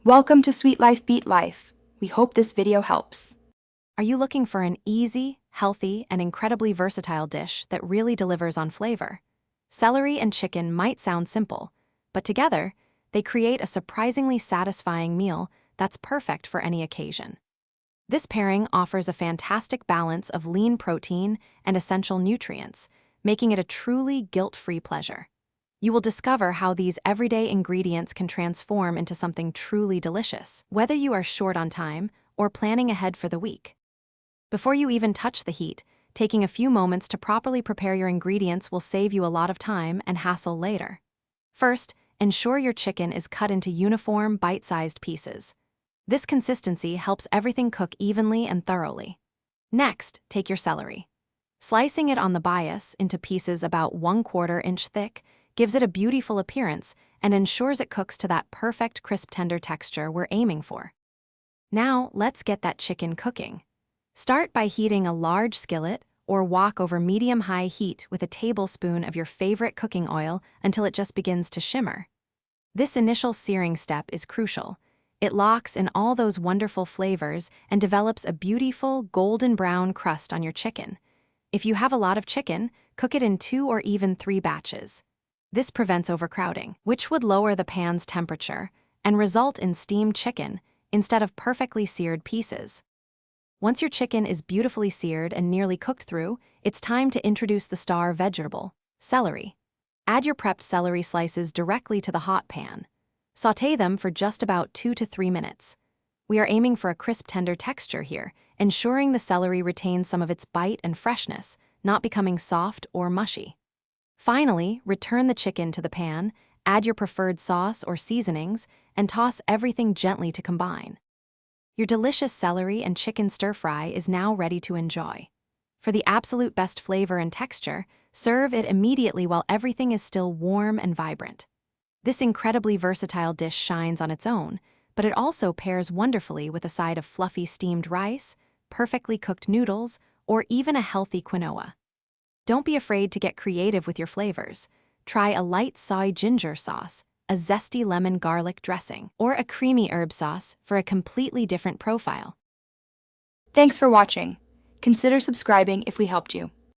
Welcome to Sweet Life Beat Life. We hope this video helps. Are you looking for an easy, healthy, and incredibly versatile dish that really delivers on flavor? Celery and chicken might sound simple, but together, they create a surprisingly satisfying meal that's perfect for any occasion. This pairing offers a fantastic balance of lean protein and essential nutrients, making it a truly guilt-free pleasure. You will discover how these everyday ingredients can transform into something truly delicious, whether you are short on time or planning ahead for the week. Before you even touch the heat, taking a few moments to properly prepare your ingredients will save you a lot of time and hassle later. First, ensure your chicken is cut into uniform, bite-sized pieces. This consistency helps everything cook evenly and thoroughly. Next, take your celery. Slicing it on the bias into pieces about 1/4 inch thick gives it a beautiful appearance and ensures it cooks to that perfect crisp tender texture we're aiming for. Now, let's get that chicken cooking. Start by heating a large skillet or wok over medium-high heat with a tablespoon of your favorite cooking oil until it just begins to shimmer. This initial searing step is crucial. It locks in all those wonderful flavors and develops a beautiful golden brown crust on your chicken. If you have a lot of chicken, cook it in 2 or even 3 batches. This prevents overcrowding, which would lower the pan's temperature and result in steamed chicken instead of perfectly seared pieces. Once your chicken is beautifully seared and nearly cooked through, it's time to introduce the star vegetable, celery. Add your prepped celery slices directly to the hot pan. Sauté them for just about 2 to 3 minutes. We are aiming for a crisp, tender texture here, ensuring the celery retains some of its bite and freshness, not becoming soft or mushy. Finally, return the chicken to the pan, add your preferred sauce or seasonings, and toss everything gently to combine. Your delicious celery and chicken stir-fry is now ready to enjoy. For the absolute best flavor and texture, serve it immediately while everything is still warm and vibrant. This incredibly versatile dish shines on its own, but it also pairs wonderfully with a side of fluffy steamed rice, perfectly cooked noodles, or even a healthy quinoa. Don't be afraid to get creative with your flavors. Try a light soy ginger sauce, a zesty lemon garlic dressing, or a creamy herb sauce for a completely different profile. Thanks for watching. Consider subscribing if we helped you.